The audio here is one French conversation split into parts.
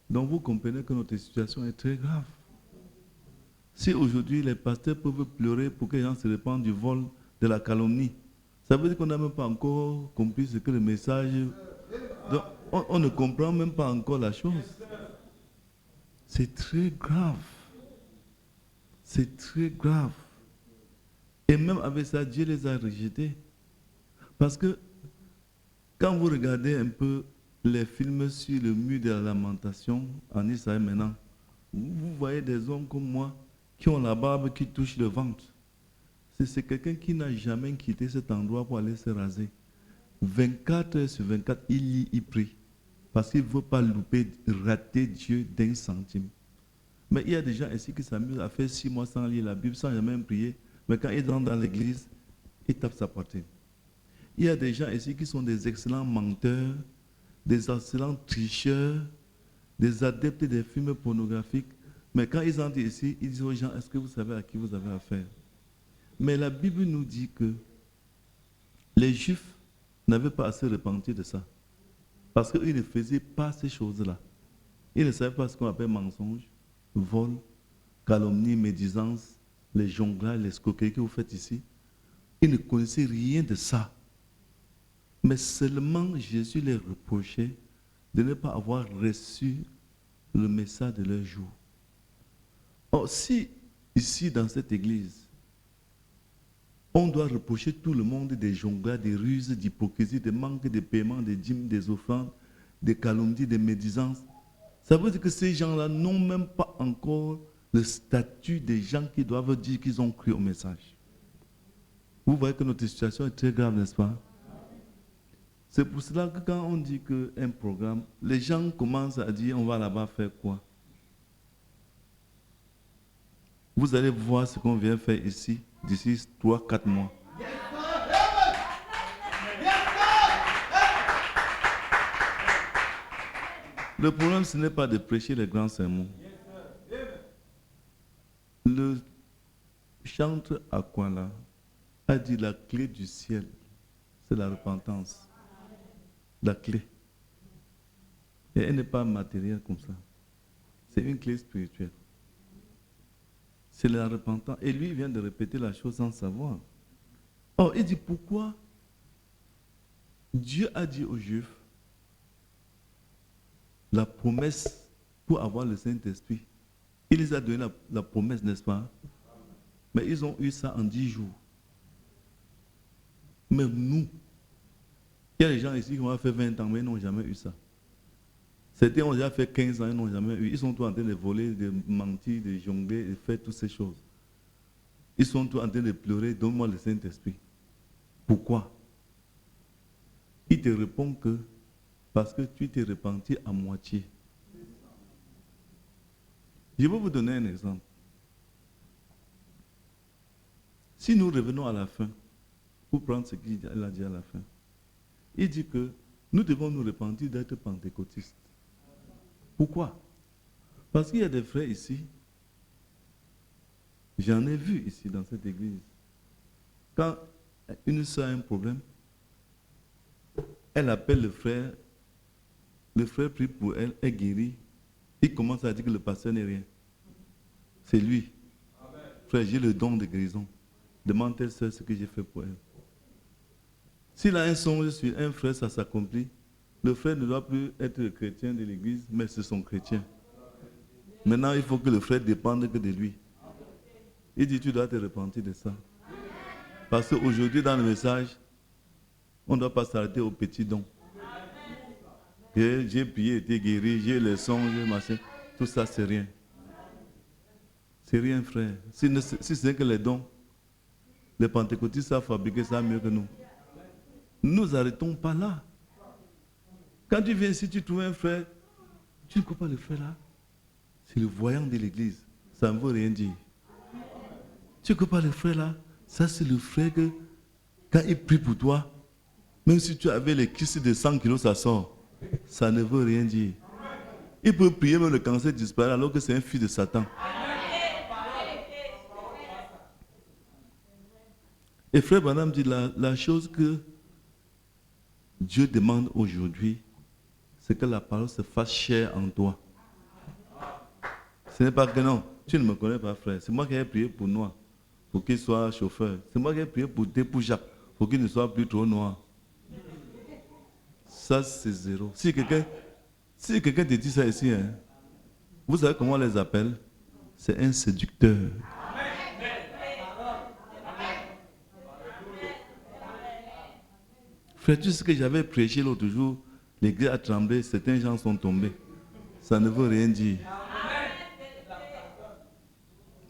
Donc vous comprenez que notre situation est très grave. Si aujourd'hui les pasteurs peuvent pleurer pour que les gens se répandent du vol, de la calomnie, ça veut dire qu'on n'a même pas encore compris ce que le message... Donc, on ne comprend même pas encore la chose. C'est très grave. C'est très grave. Et même avec ça, Dieu les a rejetés. Parce que quand vous regardez un peu les films sur le mur de la lamentation en Israël maintenant, vous voyez des hommes comme moi qui ont la barbe qui touche le ventre. C'est quelqu'un qui n'a jamais quitté cet endroit pour aller se raser. 24 heures sur 24, il lit, il prie. Parce qu'il ne veut pas louper, rater Dieu d'un centime. Mais il y a des gens ici qui s'amusent à faire 6 mois sans lire la Bible, sans jamais prier. Mais quand ils rentrent dans l'église, ils tapent sa poitrine. Il y a des gens ici qui sont des excellents menteurs, des excellents tricheurs, des adeptes des films pornographiques. Mais quand ils entrent ici, ils disent aux gens, est-ce que vous savez à qui vous avez affaire? Mais la Bible nous dit que les Juifs n'avaient pas à se repentir de ça. Parce qu'ils ne faisaient pas ces choses-là. Ils ne savaient pas ce qu'on appelle mensonge, vol, calomnie, médisance, les jonglages, les escroqueries que vous faites ici. Ils ne connaissaient rien de ça. Mais seulement Jésus les reprochait de ne pas avoir reçu le message de leur jour. Or, si ici dans cette église, on doit reprocher tout le monde des jonglages, des ruses, d'hypocrisie, des manques de paiement, des dîmes, des offrandes, des calomnies, des médisances, ça veut dire que ces gens-là n'ont même pas encore le statut des gens qui doivent dire qu'ils ont cru au message. Vous voyez que notre situation est très grave, n'est-ce pas? C'est pour cela que quand on dit qu'un programme, les gens commencent à dire on va là-bas faire quoi? Vous allez voir ce qu'on vient faire ici d'ici 3-4 mois. Le problème, ce n'est pas de prêcher les grands sermons. Le chantre Aquala a dit la clé du ciel, c'est la repentance. La clé. Et elle n'est pas matérielle comme ça. C'est une clé spirituelle. C'est la repentance. Et lui, il vient de répéter la chose sans savoir. Or, il dit pourquoi Dieu a dit aux Juifs la promesse pour avoir le Saint-Esprit. Il les a donné la promesse, n'est-ce pas? Mais ils ont eu ça en 10 jours. Mais nous, il y a des gens ici qui ont fait 20 ans, mais ils n'ont jamais eu ça. Certains ont déjà fait 15 ans, ils n'ont jamais eu. Ils sont tous en train de voler, de mentir, de jongler, de faire toutes ces choses. Ils sont tous en train de pleurer, donne-moi le Saint-Esprit. Pourquoi? Il te répond que parce que tu t'es repenti à moitié. Je vais vous donner un exemple. Si nous revenons à la fin, pour prendre ce qu'il a dit à la fin, il dit que nous devons nous repentir d'être pentecôtistes. Pourquoi? Parce qu'il y a des frères ici, j'en ai vu ici dans cette église, quand une soeur a un problème, elle appelle le frère prie pour elle, elle guérit, il commence à dire que le pasteur n'est rien. C'est lui. Amen. Frère, j'ai le don de guérison. Demande telle soeur ce que j'ai fait pour elle. S'il a un songe sur un frère, ça s'accomplit. Le frère ne doit plus être le chrétien de l'église, mais c'est son chrétien. Maintenant, il faut que le frère dépende que de lui. Il dit, tu dois te repentir de ça. Parce qu'aujourd'hui, dans le message, on ne doit pas s'arrêter aux petits dons. J'ai prié, été guéri, j'ai les songes, machin. Tout ça, c'est rien. C'est rien, frère. Si c'est que les dons, les pentecôtistes savent fabriquer ça mieux que nous. Nous n'arrêtons pas là. Quand tu viens ici, tu trouves un frère, tu ne connais pas le frère là. C'est le voyant de l'église. Ça ne veut rien dire. Tu ne connais pas le frère là. Ça, c'est le frère que, quand il prie pour toi, même si tu avais les kystes de 100 kilos, ça sort. Ça ne veut rien dire. Il peut prier, même le cancer disparaît alors que c'est un fils de Satan. Et frère Branham dit la chose que Dieu demande aujourd'hui, c'est que la parole se fasse chair en toi. Ce n'est pas que non, tu ne me connais pas, frère. C'est moi qui ai prié pour Noir, pour qu'il soit chauffeur. C'est moi qui ai prié pour Jacques, pour qu'il ne soit plus trop noir. Ça, c'est zéro. Si quelqu'un te dit ça ici, hein, vous savez comment on les appelle? C'est un séducteur. Frère, tu sais ce que j'avais prêché l'autre jour, l'église a tremblé, certains gens sont tombés. Ça ne veut rien dire.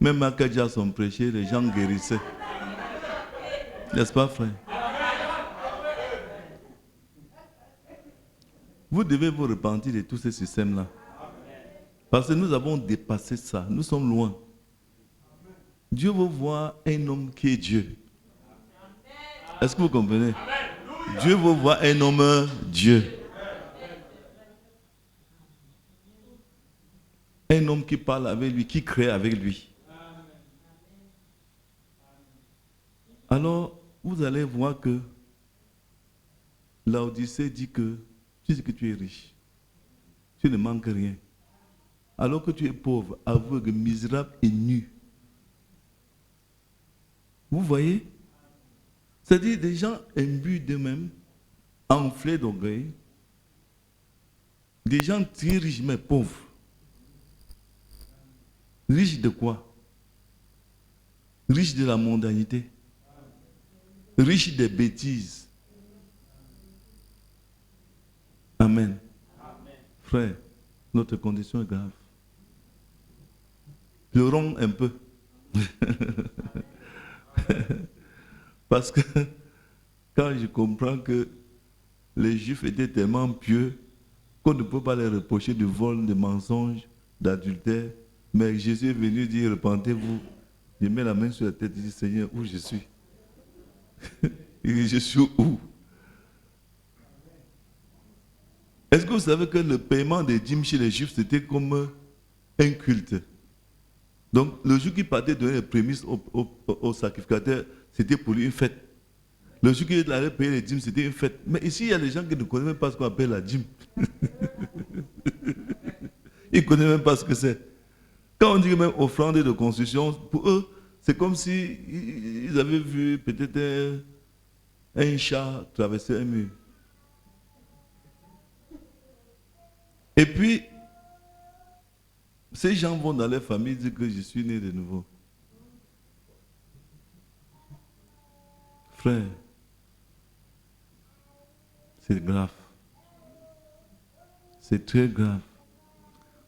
Même Michael Jackson prêchait, les gens guérissaient. N'est-ce pas, frère? Vous devez vous repentir de tous ces systèmes-là. Parce que nous avons dépassé ça. Nous sommes loin. Dieu veut voir un homme qui est Dieu. Est-ce que vous comprenez? Dieu veut voir un homme Dieu. Un homme qui parle avec lui, qui crée avec lui. Alors, vous allez voir que l'Odyssée dit que tu sais que tu es riche. Tu ne manques rien. Alors que tu es pauvre, aveugle, misérable et nu. Vous voyez? C'est-à-dire des gens imbus d'eux-mêmes, enflés d'orgueil, des gens très riches mais pauvres. Riches de quoi? Riches de la mondanité. Riches des bêtises. Amen. Frère, notre condition est grave. Pleurons un peu. Parce que quand je comprends que les Juifs étaient tellement pieux qu'on ne peut pas les reprocher de vol, de mensonge, d'adultère, mais Jésus est venu dire, repentez-vous. Je mets la main sur la tête et dis, Seigneur, où je suis? Il dit, je suis où? Est-ce que vous savez que le paiement des dîmes chez les Juifs, c'était comme un culte? Donc, le jour qu'il partait donner les prémices au sacrificateur, c'était pour lui une fête. Le jour qu'il allait payer les dîmes, c'était une fête. Mais ici, il y a des gens qui ne connaissent même pas ce qu'on appelle la dîme. Ils ne connaissent même pas ce que c'est. Quand on dit même offrande de construction, pour eux, c'est comme si ils avaient vu peut-être un chat traverser un mur. Et puis, ces gens vont dans leur famille dire que je suis né de nouveau. Frère, c'est grave. C'est très grave.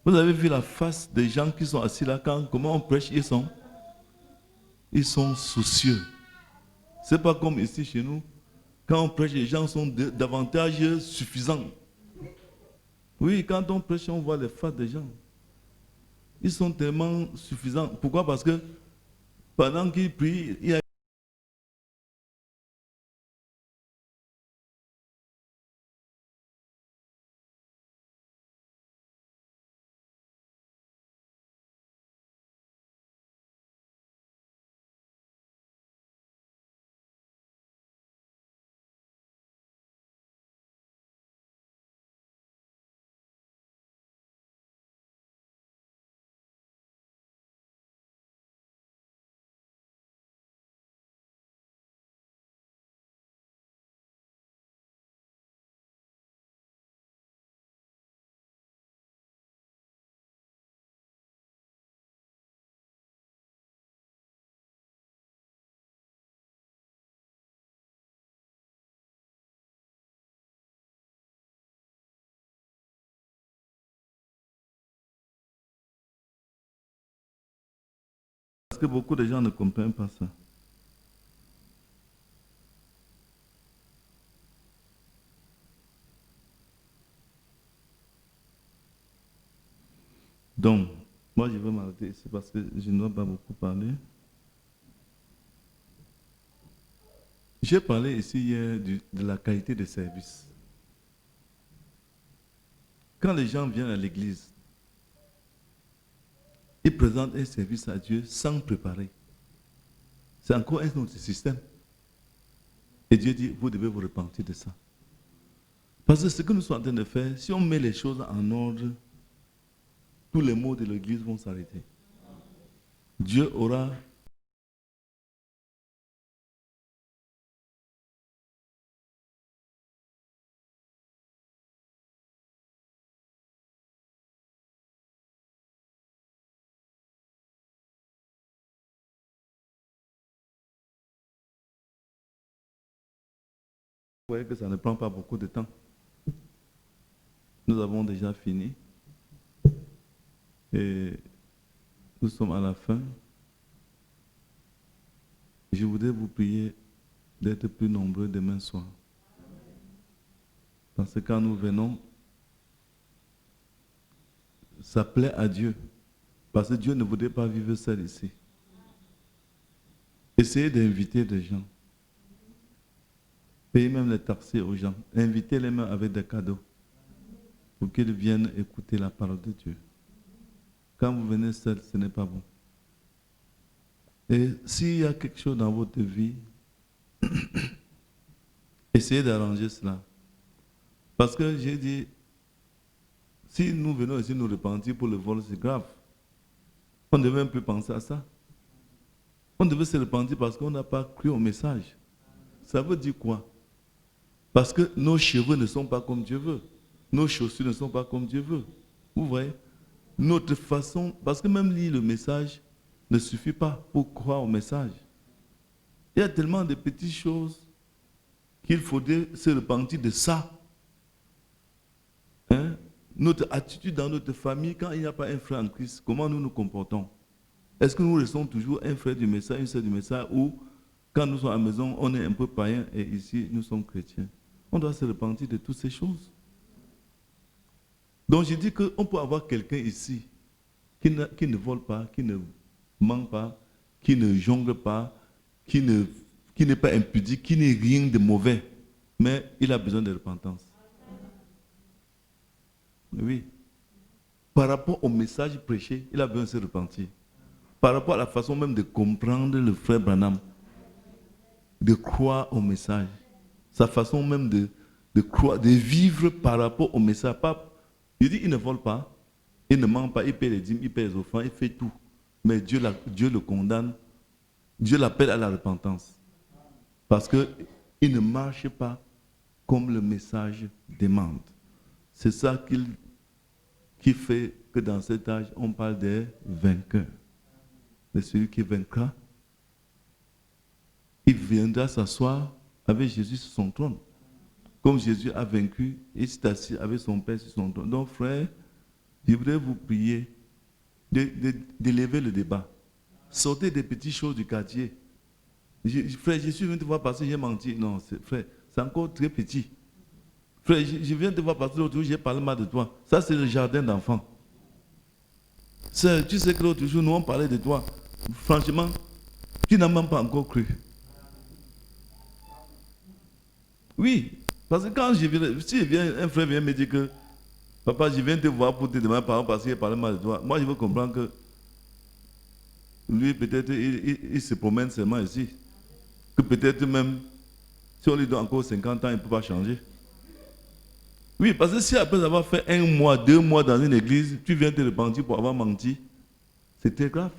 Vous avez vu la face des gens qui sont assis là, comment on prêche, ils sont soucieux. Ce n'est pas comme ici chez nous. Quand on prêche, les gens sont davantage suffisants. Oui, quand on prêche, on voit les faces des gens. Ils sont tellement suffisants. Pourquoi? Parce que pendant qu'ils prient, il y a parce que beaucoup de gens ne comprennent pas ça. Donc, moi je vais m'arrêter ici parce que je ne dois pas beaucoup parler. J'ai parlé ici hier de la qualité de service. Quand les gens viennent à l'église, ils présentent un service à Dieu sans préparer. C'est encore un autre système. Et Dieu dit, vous devez vous repentir de ça. Parce que ce que nous sommes en train de faire, si on met les choses en ordre, tous les maux de l'église vont s'arrêter. Dieu aura vous voyez que ça ne prend pas beaucoup de temps. Nous avons déjà fini. Et nous sommes à la fin. Je voudrais vous prier d'être plus nombreux demain soir. Parce que quand nous venons, ça plaît à Dieu. Parce que Dieu ne voudrait pas vivre seul ici. Essayez d'inviter des gens. Payez même les taxis aux gens. Invitez-les même avec des cadeaux. Pour qu'ils viennent écouter la parole de Dieu. Quand vous venez seul, ce n'est pas bon. Et s'il y a quelque chose dans votre vie, essayez d'arranger cela. Parce que j'ai dit, si nous venons ici nous repentir pour le vol, c'est grave. On devait un peu penser à ça. On devait se repentir parce qu'on n'a pas cru au message. Ça veut dire quoi? Parce que nos cheveux ne sont pas comme Dieu veut. Nos chaussures ne sont pas comme Dieu veut. Vous voyez? Notre façon, parce que même lire le message ne suffit pas pour croire au message. Il y a tellement de petites choses qu'il faudrait se repentir de ça. Hein? Notre attitude dans notre famille, quand il n'y a pas un frère en Christ, comment nous nous comportons? Est-ce que nous restons toujours un frère du message, une sœur du message, ou quand nous sommes à la maison, on est un peu païen et ici, nous sommes chrétiens? On doit se repentir de toutes ces choses. Donc je dis qu'on peut avoir quelqu'un ici qui ne vole pas, qui ne ment pas, qui ne jongle pas, qui n'est pas impudique, qui n'est rien de mauvais, mais il a besoin de repentance. Oui. Par rapport au message prêché, il a besoin de se repentir. Par rapport à la façon même de comprendre le frère Branham, de croire au message, sa façon même de croire, de vivre par rapport au message. Il dit, il ne vole pas, il ne ment pas, il paie les dîmes, il paie les offrandes, il fait tout. Mais Dieu le condamne, Dieu l'appelle à la repentance. Parce qu'il ne marche pas comme le message demande. C'est ça qui fait que dans cet âge, on parle des vainqueurs. Mais celui qui vaincra, il viendra s'asseoir avec Jésus sur son trône. Comme Jésus a vaincu, il s'est assis avec son Père sur son trône. Donc, frère, je voudrais vous prier d'élever le débat. Sortez des petites choses du quartier. Frère, je suis venu te voir parce que j'ai menti. Non, frère, c'est encore très petit. Frère, je viens te voir parce que l'autre jour, j'ai parlé mal de toi. Ça, c'est le jardin d'enfants. Tu sais que l'autre jour, nous, on parlait de toi. Franchement, tu n'as même pas encore cru. Oui, parce que quand un frère vient me dire que papa, je viens te voir pour te demander pardon parce qu'il parle mal de toi. Moi, je veux comprendre que lui, peut-être, il se promène seulement ici. Que peut-être même, si on lui donne encore 50 ans, il ne peut pas changer. Oui, parce que si après avoir fait 1 mois, 2 mois dans une église, tu viens te repentir pour avoir menti, c'est très grave.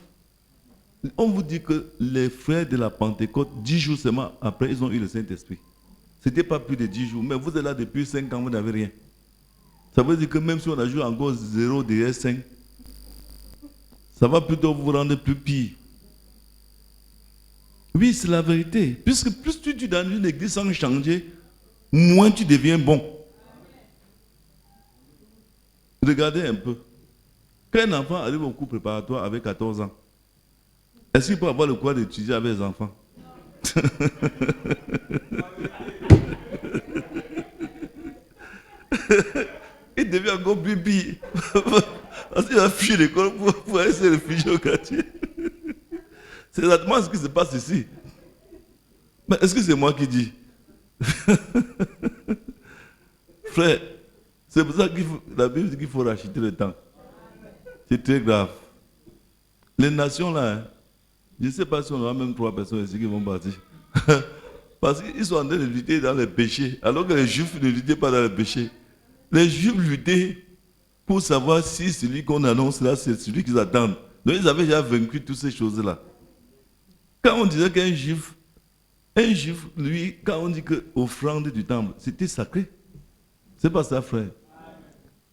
On vous dit que les frères de la Pentecôte, 10 jours seulement après, ils ont eu le Saint-Esprit. Ce n'était pas plus de 10 jours, mais vous êtes là depuis 5 ans, vous n'avez rien. Ça veut dire que même si on a joué encore 0 derrière 5, ça va plutôt vous rendre plus pire. Oui, c'est la vérité. Puisque plus tu es dans une église sans changer, moins tu deviens bon. Regardez un peu. Quand un enfant arrive au cours préparatoire avec 14 ans, est-ce qu'il peut avoir le courage d'étudier avec les enfants? Il devient encore plus pire. Parce qu'il a fui l'école pour aller se réfugier au quartier. C'est exactement ce qui se passe ici. Mais est-ce que c'est moi qui dis? Frère, c'est pour ça que la Bible dit qu'il faut racheter le temps. C'est très grave. Les nations là, hein, je ne sais pas si on aura même 3 personnes ici qui vont partir. Parce qu'ils sont en train de lutter dans les péchés, alors que les Juifs ne luttaient pas dans les péchés. Les Juifs luttaient pour savoir si celui qu'on annonce là, c'est celui qu'ils attendent. Donc ils avaient déjà vaincu toutes ces choses-là. Quand on disait qu'un juif, lui, quand on dit que offrande du temple, c'était sacré. C'est pas ça, frère.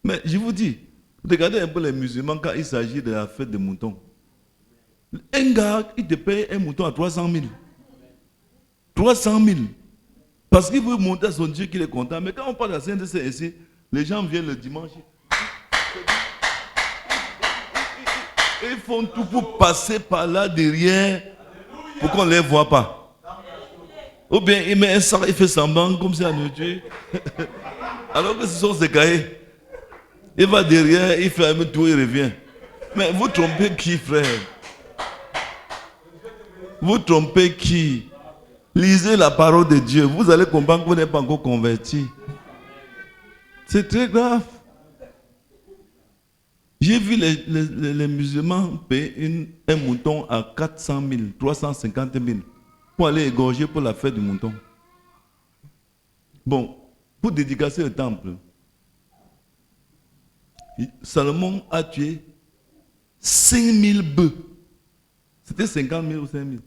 Mais je vous dis, regardez un peu les musulmans quand il s'agit de la fête des moutons. Un gars, il te paye un mouton à 300 000. 300 000. Parce qu'il veut montrer à son Dieu qu'il est content. Mais quand on parle de la Sainte-Seine ici, les gens viennent le dimanche. Ils font tout pour passer par là derrière pour qu'on ne les voit pas. Ou bien il met un sac, il fait semblant comme si à nous tuer. Alors que ce sont ses cahiers. Il va derrière, il fait un tour, il revient. Mais vous trompez qui, frère? Vous trompez qui? Lisez la parole de Dieu. Vous allez comprendre que vous n'êtes pas encore converti. C'est très grave. J'ai vu les musulmans payer un mouton à 400 000, 350 000 pour aller égorger pour la fête du mouton. Bon, pour dédicacer le temple, Salomon a tué 5 000 bœufs. C'était 50 000 ou 5 000?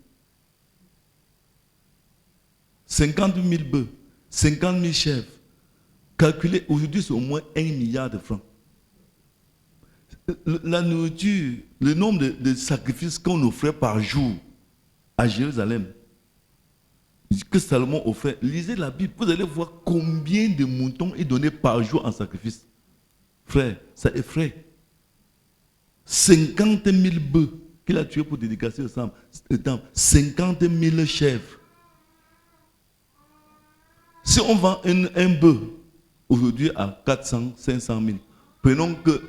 50 000 bœufs, 50 000 chèvres. Calculez, aujourd'hui, c'est au moins 1 milliard de francs. La nourriture, le nombre de sacrifices qu'on offrait par jour à Jérusalem, que Salomon offrait, lisez la Bible, vous allez voir combien de moutons il donnait par jour en sacrifice. Frère, ça effraie. 50 000 bœufs qu'il a tués pour dédicacer le temple. 50 000 chèvres. Si on vend un bœuf aujourd'hui à 400, 500 000, prenons que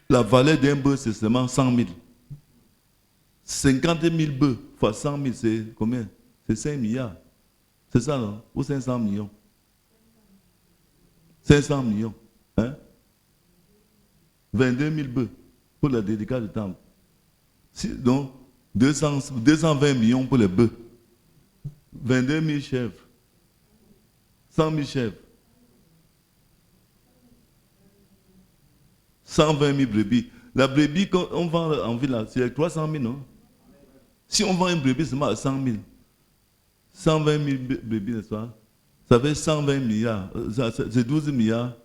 la valeur d'un bœuf, c'est seulement 100 000. 50 000 bœufs fois 100 000, c'est combien? C'est 5 milliards. C'est ça, non? Ou 500 millions? 500 millions. Hein? 22 000 bœufs pour la dédicace du temple. Donc, 220 millions pour les bœufs. 22 000 chèvres. 100 000 chèvres. 120 000 brebis. La brebis qu'on vend en ville, c'est 300 000, non? Si on vend une brebis seulement à 100 000, 120 000 brebis, n'est-ce pas? Ça fait 120 milliards. C'est 12 milliards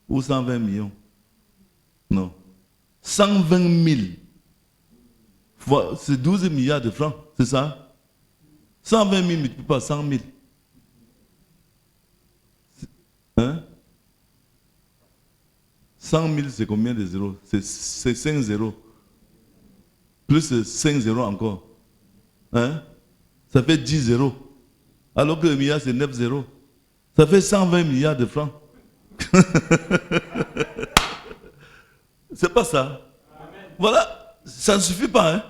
ou 120 millions? Non. 120 000. C'est 12 milliards de francs, c'est ça? 120 000 multiplié par 100 000. Hein? 100 000, c'est combien de zéros? C'est 5 zéros. Plus 5 zéros encore. Hein? Ça fait 10 zéros. Alors que le milliard, c'est 9 zéros. Ça fait 120 milliards de francs. C'est pas ça. Voilà, ça ne suffit pas. Hein?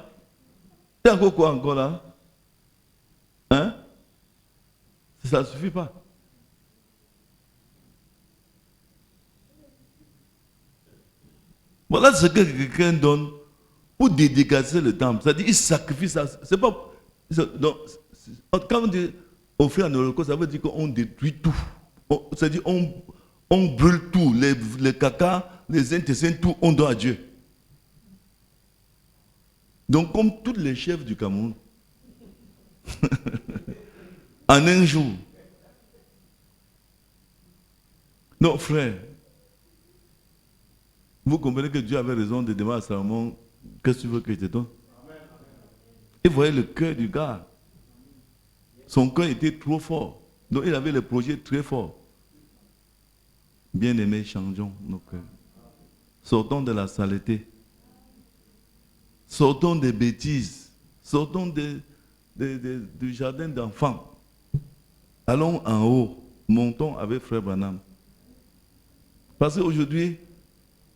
Il y a encore quoi encore là? Hein? Ça ne suffit pas. Voilà ce que quelqu'un donne pour dédicacer le temple. C'est-à-dire, il sacrifie ça. C'est pas. Donc, quand on dit offrir un holocauste, ça veut dire qu'on détruit tout. C'est-à-dire, on brûle tout. Les caca, les intestins, tout, on donne à Dieu. Donc, comme tous les chefs du Cameroun, en un jour. Non, frère, vous comprenez que Dieu avait raison de demander à Salomon, qu'est-ce que tu veux que je te donne? Il voyait le cœur du gars. Son cœur était trop fort. Donc il avait le projet très fort. Bien-aimés, changeons nos cœurs. Sortons de la saleté. Sortons des bêtises. Sortons du jardin d'enfants. Allons en haut. Montons avec Frère Branham. Parce qu'aujourd'hui,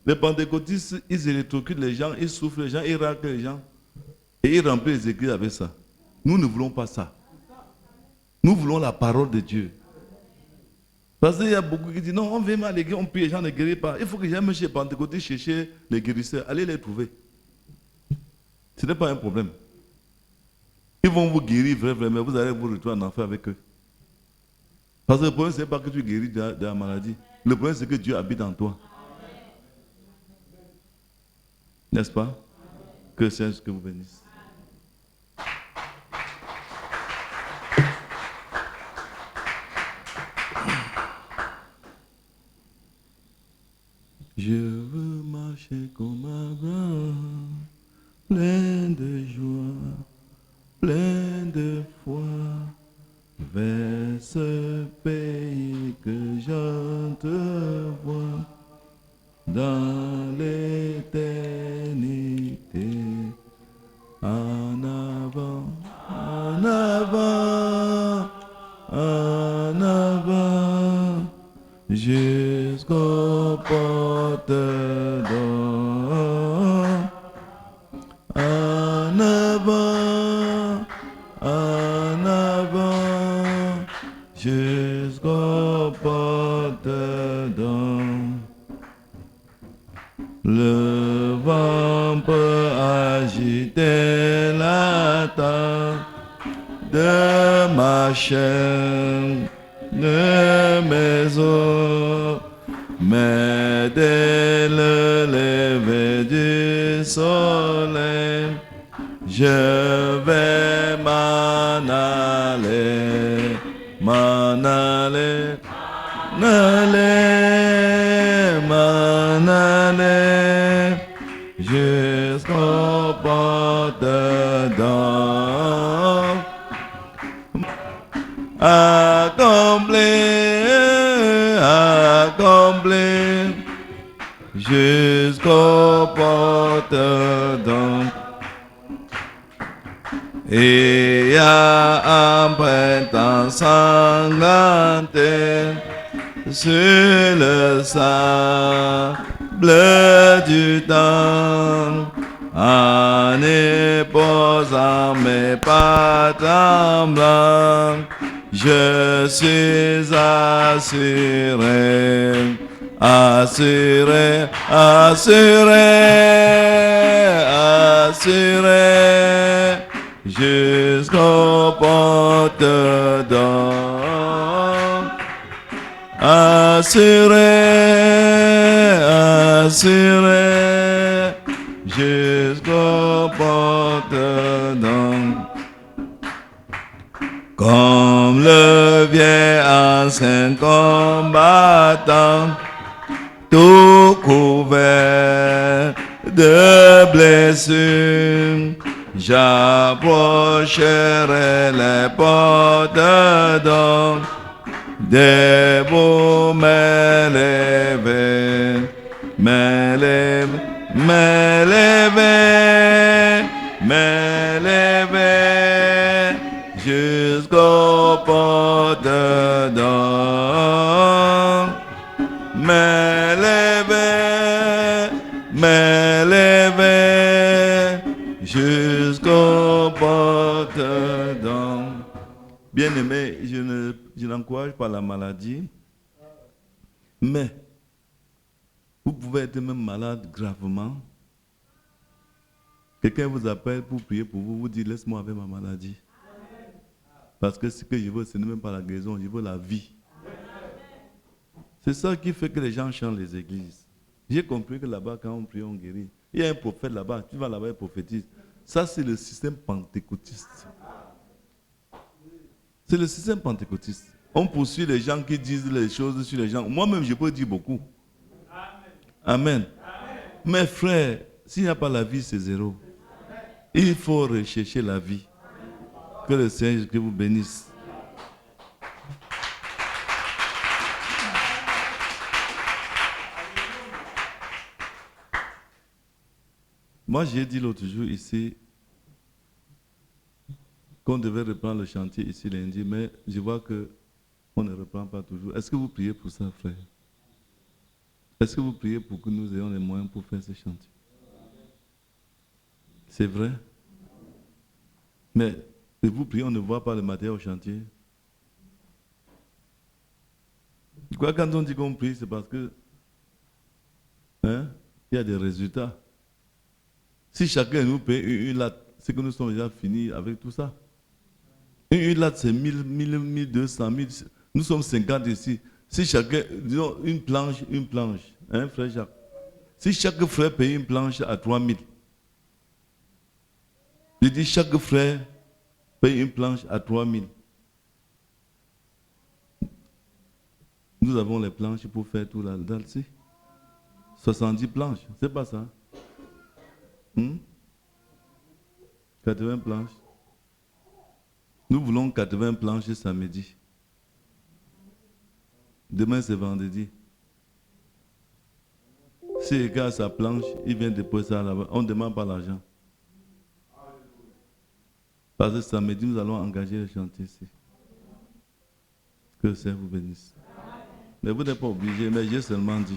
les pentecôtistes, ils électrocutent les gens, ils souffrent les gens, ils raquent les gens. Et ils remplissent les églises avec ça. Nous ne voulons pas ça. Nous voulons la parole de Dieu. Parce qu'il y a beaucoup qui disent, non, on vient à l'église, on prie, les gens ne guérissent pas. Il faut que j'aille chez les pentecôtistes chercher les guérisseurs. Allez les trouver. Ce n'est pas un problème. Ils vont vous guérir vraiment, vous allez vous retrouver en enfer avec eux. Parce que le problème, ce n'est pas que tu guéris de la maladie. Le problème, c'est que Dieu habite en toi. N'est-ce pas? Que le Seigneur vous bénisse. Je veux marcher comme Abraham, plein de joie, plein de foi, vers ce pays que j'entrevois dans l'éternité. En avant, en avant, en avant, jusqu'aux portes d'or. En avant, jusqu'aux portes d'or. Le vent peut agiter la tente de ma chaîne, de mes os, mais dès le lever du soleil, je vais m'en aller, m'en aller, m'en aller, jusqu'aux portes d'or. Accompli, jusqu'aux portes d'or. Et à un printemps sanglanté sur le sable du temps, en éposant mes pattes en blanc, je suis assuré, assuré, assuré, assuré, jusqu'aux portes d'or. Assuré, assuré, jusqu'aux portes d'or. Comme le vieil ancien combattant, tout couvert de blessures, j'approcherai les portes d'or, debout m'élever, m'élever, m'élever, m'élever, jusqu'aux portes d'or, m'élever, m'élever, jusqu'aux portes d'or. Bien-aimé, je n'encourage pas la maladie, mais vous pouvez être même malade gravement. Quelqu'un vous appelle pour prier pour vous, vous dit laisse-moi avec ma maladie. Parce que ce que je veux, ce n'est même pas la guérison, je veux la vie. C'est ça qui fait que les gens chantent les églises. J'ai compris que là-bas, quand on prie, on guérit. Il y a un prophète là-bas, tu vas là-bas et prophétise. Ça, c'est le système pentecôtiste. C'est le système pentecôtiste. On poursuit les gens qui disent les choses sur les gens. Moi-même, je peux dire beaucoup. Amen. Mes frères, s'il n'y a pas la vie, c'est zéro. Il faut rechercher la vie. Que le Seigneur vous bénisse. Moi, j'ai dit l'autre jour ici qu'on devait reprendre le chantier ici lundi, mais je vois qu'on ne reprend pas toujours. Est-ce que vous priez pour ça, frère? Est-ce que vous priez pour que nous ayons les moyens pour faire ce chantier? C'est vrai? Mais vous priez, on ne voit pas le matériel au chantier. Quoi, quand on dit qu'on prie, c'est parce que il y a des résultats. Si chacun nous paye une latte, c'est que nous sommes déjà finis avec tout ça. Une latte, c'est 1000, 1200, 1000. Nous sommes 50 ici. Si chacun, disons, une planche, hein, frère Jacques. Si chaque frère paye une planche à 3 000, je dis chaque frère paye une planche à 3 000. Nous avons les planches pour faire tout là-dedans. 70 planches, c'est pas ça? 80 planches. Nous voulons 80 planches samedi. Demain c'est vendredi. Si le gars a sa planche, il vient déposer ça là-bas. On ne demande pas l'argent. Parce que samedi, nous allons engager les chantiers ici. Que le Seigneur vous bénisse. Mais vous n'êtes pas obligé, mais j'ai seulement dit.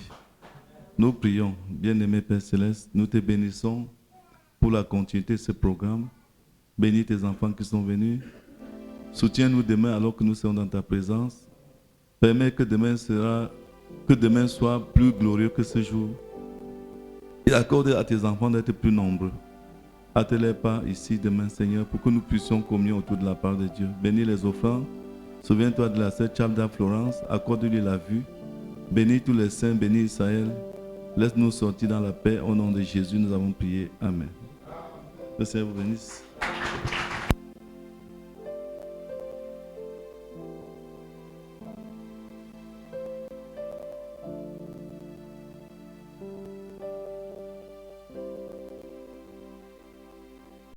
Nous prions, bien-aimé Père Céleste, nous te bénissons pour la continuité de ce programme. Bénis tes enfants qui sont venus. Soutiens-nous demain alors que nous sommes dans ta présence. Permets que demain soit plus glorieux que ce jour. Et accorde à tes enfants d'être plus nombreux. Hâte-les pas ici demain, Seigneur, pour que nous puissions communier autour de la part de Dieu. Bénis les offrandes. Souviens-toi de la sœur Chalda Florence. Accorde-lui la vue. Bénis tous les saints. Bénis Israël. Laisse-nous sortir dans la paix. Au nom de Jésus, nous avons prié. Amen. Le Seigneur vous bénisse.